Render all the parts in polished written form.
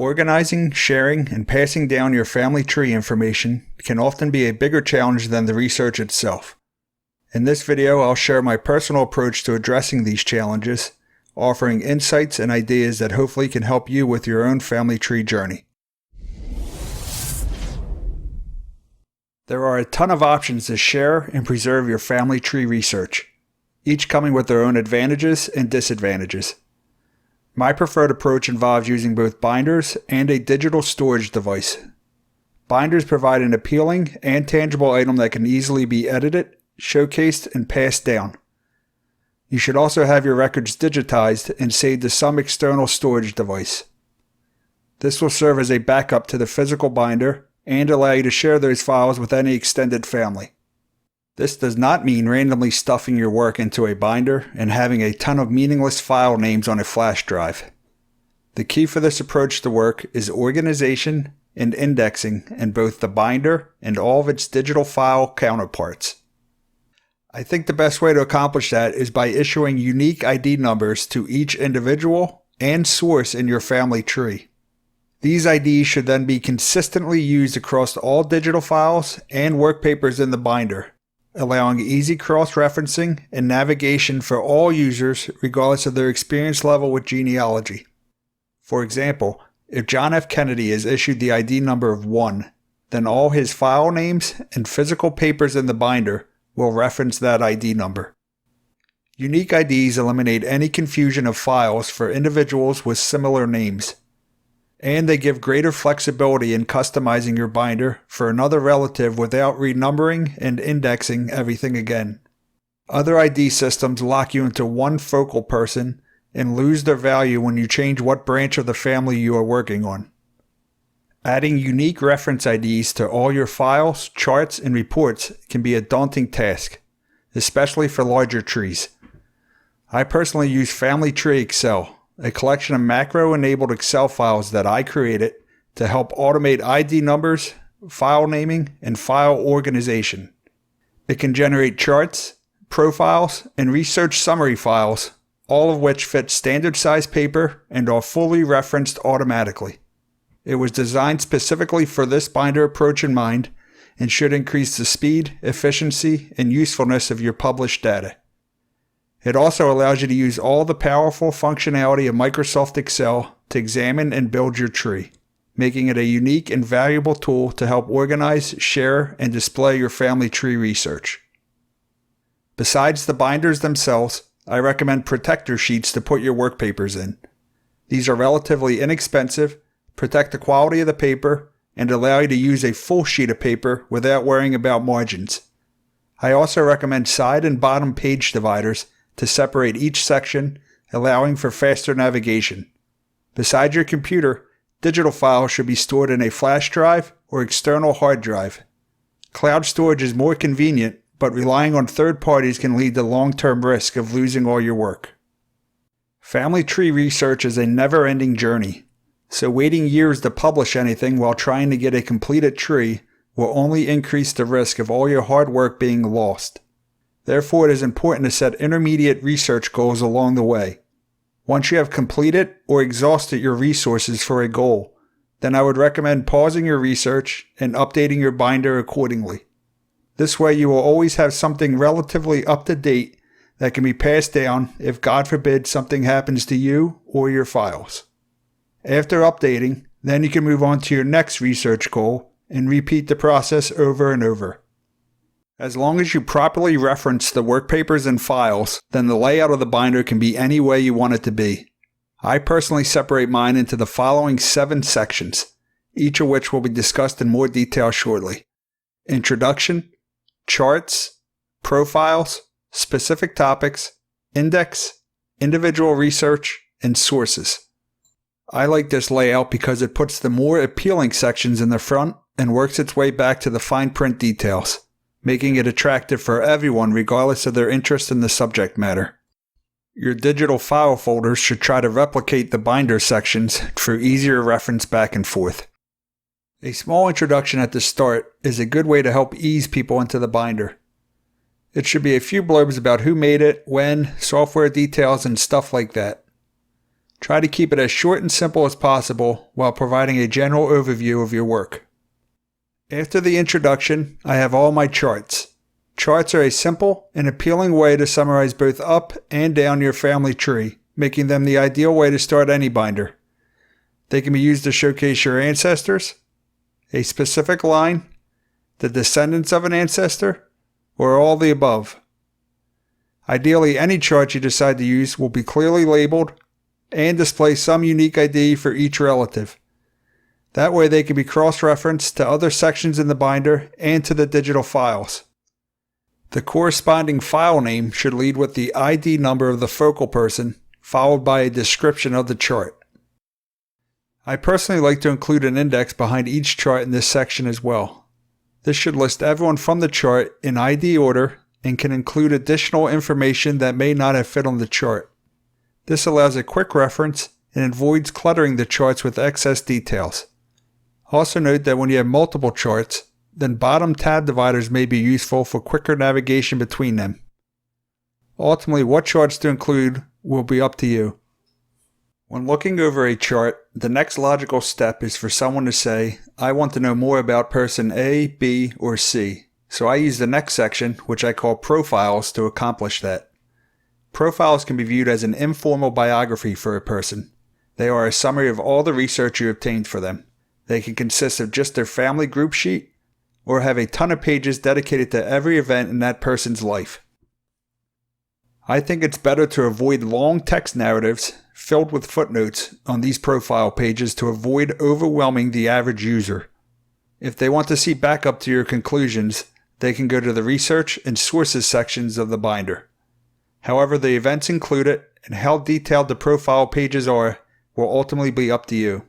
Organizing, sharing, and passing down your family tree information can often be a bigger challenge than the research itself. In this video, I'll share my personal approach to addressing these challenges, offering insights and ideas that hopefully can help you with your own family tree journey. There are a ton of options to share and preserve your family tree research, each coming with their own advantages and disadvantages. My preferred approach involves using both binders and a digital storage device. Binders provide an appealing and tangible item that can easily be edited, showcased, and passed down. You should also have your records digitized and saved to some external storage device. This will serve as a backup to the physical binder and allow you to share those files with any extended family. This does not mean randomly stuffing your work into a binder and having a ton of meaningless file names on a flash drive. The key for this approach to work is organization and indexing in both the binder and all of its digital file counterparts. I think the best way to accomplish that is by issuing unique ID numbers to each individual and source in your family tree. These IDs should then be consistently used across all digital files and work papers in the binder, allowing easy cross-referencing and navigation for all users regardless of their experience level with genealogy. For example, if John F. Kennedy is issued the ID number of 1, then all his file names and physical papers in the binder will reference that ID number. Unique IDs eliminate any confusion of files for individuals with similar names, and they give greater flexibility in customizing your binder for another relative without renumbering and indexing everything again. Other ID systems lock you into one focal person and lose their value when you change what branch of the family you are working on. Adding unique reference IDs to all your files, charts, and reports can be a daunting task, especially for larger trees. I personally use Family TreeXcel, a collection of macro-enabled Excel files that I created to help automate ID numbers, file naming, and file organization. It can generate charts, profiles, and research summary files, all of which fit standard size paper and are fully referenced automatically. It was designed specifically for this binder approach in mind and should increase the speed, efficiency, and usefulness of your published data. It also allows you to use all the powerful functionality of Microsoft Excel to examine and build your tree, making it a unique and valuable tool to help organize, share, and display your family tree research. Besides the binders themselves, I recommend protector sheets to put your work papers in. These are relatively inexpensive, protect the quality of the paper, and allow you to use a full sheet of paper without worrying about margins. I also recommend side and bottom page dividers to separate each section, allowing for faster navigation. Besides your computer, digital files should be stored in a flash drive or external hard drive. Cloud storage is more convenient, but relying on third parties can lead to long-term risk of losing all your work. Family tree research is a never-ending journey, so waiting years to publish anything while trying to get a completed tree will only increase the risk of all your hard work being lost. Therefore, it is important to set intermediate research goals along the way. Once you have completed or exhausted your resources for a goal, then I would recommend pausing your research and updating your binder accordingly. This way you will always have something relatively up to date that can be passed down if, God forbid, something happens to you or your files. After updating, then you can move on to your next research goal and repeat the process over and over. As long as you properly reference the work papers and files, then the layout of the binder can be any way you want it to be. I personally separate mine into the following 7 sections, each of which will be discussed in more detail shortly. Introduction, charts, profiles, specific topics, index, individual research, and sources. I like this layout because it puts the more appealing sections in the front and works its way back to the fine print details, making it attractive for everyone regardless of their interest in the subject matter. Your digital file folders should try to replicate the binder sections for easier reference back and forth. A small introduction at the start is a good way to help ease people into the binder. It should be a few blurbs about who made it, when, software details, and stuff like that. Try to keep it as short and simple as possible while providing a general overview of your work. After the introduction, I have all my charts. Charts are a simple and appealing way to summarize both up and down your family tree, making them the ideal way to start any binder. They can be used to showcase your ancestors, a specific line, the descendants of an ancestor, or all the above. Ideally, any chart you decide to use will be clearly labeled and display some unique ID for each relative. That way they can be cross-referenced to other sections in the binder and to the digital files. The corresponding file name should lead with the ID number of the focal person, followed by a description of the chart. I personally like to include an index behind each chart in this section as well. This should list everyone from the chart in ID order and can include additional information that may not have fit on the chart. This allows a quick reference and avoids cluttering the charts with excess details. Also note that when you have multiple charts, then bottom tab dividers may be useful for quicker navigation between them. Ultimately, what charts to include will be up to you. When looking over a chart, the next logical step is for someone to say, I want to know more about person A, B, or C. So I use the next section, which I call Profiles, to accomplish that. Profiles can be viewed as an informal biography for a person. They are a summary of all the research you obtained for them. They can consist of just their family group sheet, or have a ton of pages dedicated to every event in that person's life. I think it's better to avoid long text narratives filled with footnotes on these profile pages to avoid overwhelming the average user. If they want to see backup to your conclusions, they can go to the Research and Sources sections of the binder. However, the events included and how detailed the profile pages are will ultimately be up to you.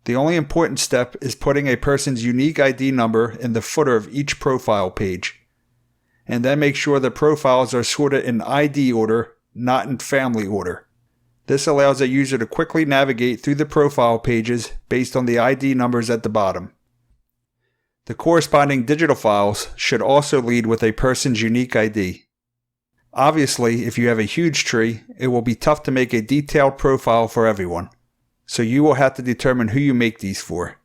The only important step is putting a person's unique ID number in the footer of each profile page. And then make sure the profiles are sorted in ID order, not in family order. This allows a user to quickly navigate through the profile pages based on the ID numbers at the bottom. The corresponding digital files should also lead with a person's unique ID. Obviously, if you have a huge tree, it will be tough to make a detailed profile for everyone, so you will have to determine who you make these for.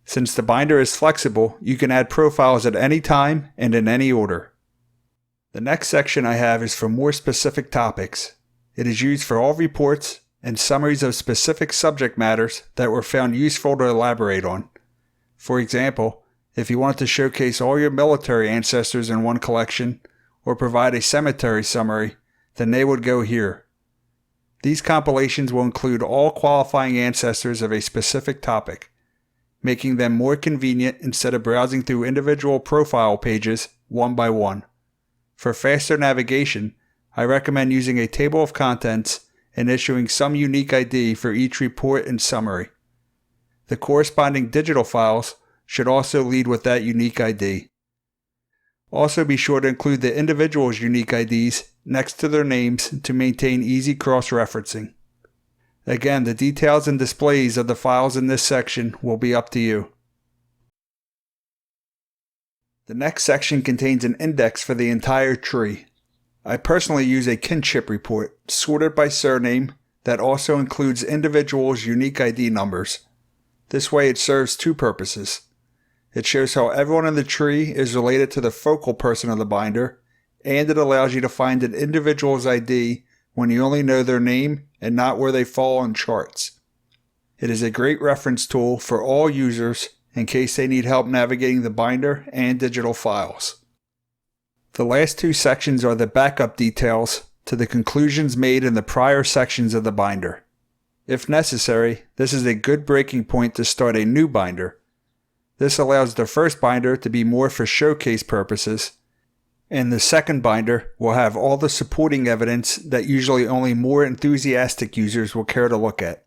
Since the binder is flexible, you can add profiles at any time and in any order. The next section I have is for more specific topics. It is used for all reports and summaries of specific subject matters that were found useful to elaborate on. For example, if you wanted to showcase all your military ancestors in one collection, or provide a cemetery summary, then they would go here. These compilations will include all qualifying ancestors of a specific topic, making them more convenient instead of browsing through individual profile pages one by one. For faster navigation, I recommend using a table of contents and issuing some unique ID for each report and summary. The corresponding digital files should also lead with that unique ID. Also be sure to include the individual's unique IDs next to their names to maintain easy cross-referencing. Again, the details and displays of the files in this section will be up to you. The next section contains an index for the entire tree. I personally use a Kinship report, sorted by surname, that also includes individuals' unique ID numbers. This way it serves two purposes. It shows how everyone in the tree is related to the focal person of the binder, and it allows you to find an individual's ID when you only know their name and not where they fall on charts. It is a great reference tool for all users in case they need help navigating the binder and digital files. The last two sections are the backup details to the conclusions made in the prior sections of the binder. If necessary, this is a good breaking point to start a new binder. This allows the first binder to be more for showcase purposes, and the second binder will have all the supporting evidence that usually only more enthusiastic users will care to look at.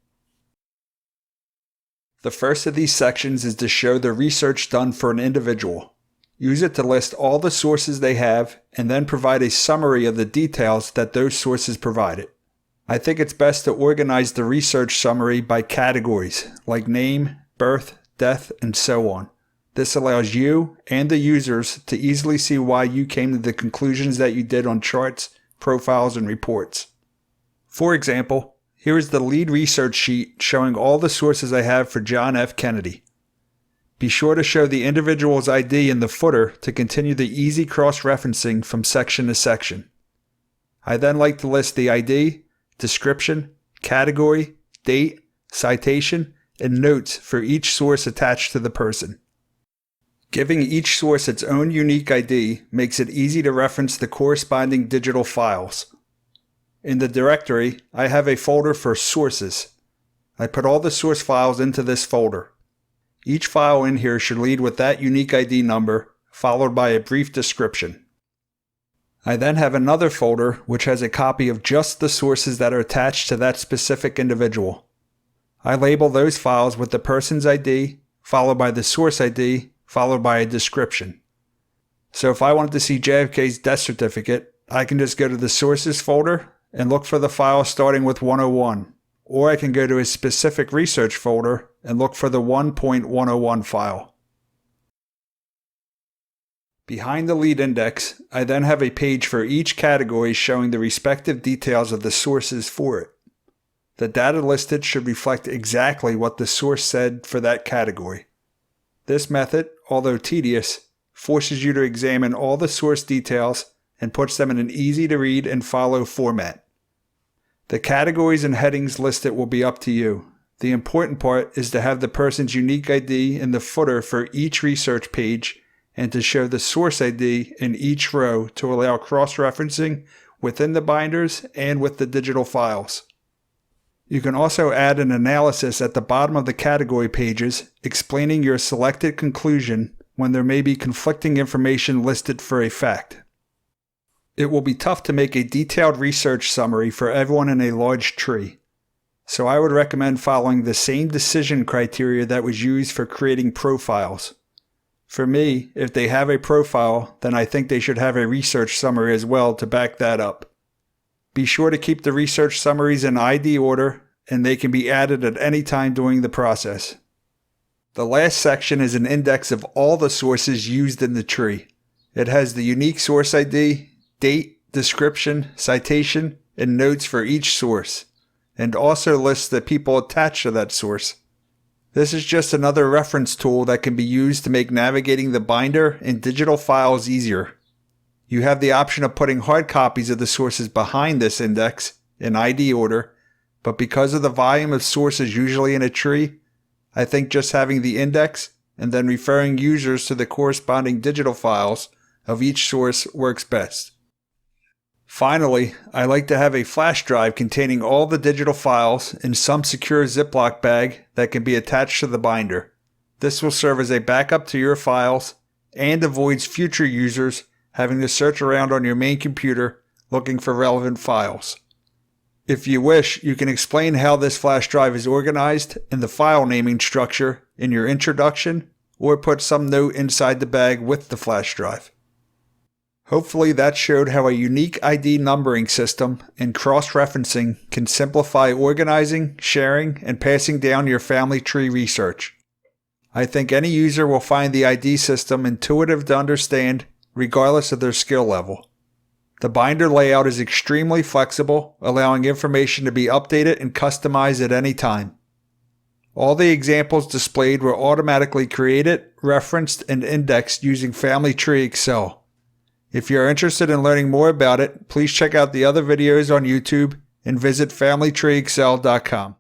The first of these sections is to show the research done for an individual. Use it to list all the sources they have and then provide a summary of the details that those sources provided. I think it's best to organize the research summary by categories like name, birth, death, and so on. This allows you and the users to easily see why you came to the conclusions that you did on charts, profiles, and reports. For example, Here is the lead research sheet showing all the sources I have for John F. Kennedy. Be sure to show the individual's ID in the footer to continue the easy cross-referencing from section to section. I then like to list the ID, description, category, date, citation, and notes for each source attached to the person. Giving each source its own unique ID makes it easy to reference the corresponding digital files. In the directory, I have a folder for sources. I put all the source files into this folder. Each file in here should lead with that unique ID number, followed by a brief description. I then have another folder which has a copy of just the sources that are attached to that specific individual. I label those files with the person's ID, followed by the source ID, followed by a description. So if I wanted to see JFK's death certificate, I can just go to the sources folder and look for the file starting with 101, or I can go to a specific research folder and look for the 1.101 file. Behind the lead index, I then have a page for each category showing the respective details of the sources for it. The data listed should reflect exactly what the source said for that category. This method, although tedious, forces you to examine all the source details and puts them in an easy to read and follow format. The categories and headings listed will be up to you. The important part is to have the person's unique ID in the footer for each research page and to show the source ID in each row to allow cross-referencing within the binders and with the digital files. You can also add an analysis at the bottom of the category pages explaining your selected conclusion when there may be conflicting information listed for a fact. It will be tough to make a detailed research summary for everyone in a large tree, so I would recommend following the same decision criteria that was used for creating profiles. For me, if they have a profile, then I think they should have a research summary as well to back that up. Be sure to keep the research summaries in ID order, and they can be added at any time during the process. The last section is an index of all the sources used in the tree. It has the unique source ID, date, description, citation, and notes for each source, and also lists the people attached to that source. This is just another reference tool that can be used to make navigating the binder and digital files easier. You have the option of putting hard copies of the sources behind this index in ID order, but because of the volume of sources usually in a tree, I think just having the index and then referring users to the corresponding digital files of each source works best. Finally, I like to have a flash drive containing all the digital files in some secure Ziploc bag that can be attached to the binder. This will serve as a backup to your files and avoids future users having to search around on your main computer looking for relevant files. If you wish, you can explain how this flash drive is organized and the file naming structure in your introduction, or put some note inside the bag with the flash drive. Hopefully that showed how a unique ID numbering system and cross-referencing can simplify organizing, sharing, and passing down your family tree research. I think any user will find the ID system intuitive to understand, regardless of their skill level. The binder layout is extremely flexible, allowing information to be updated and customized at any time. All the examples displayed were automatically created, referenced, and indexed using Family TreeXcel. If you are interested in learning more about it, please check out the other videos on YouTube and visit FamilyTreeXcel.com.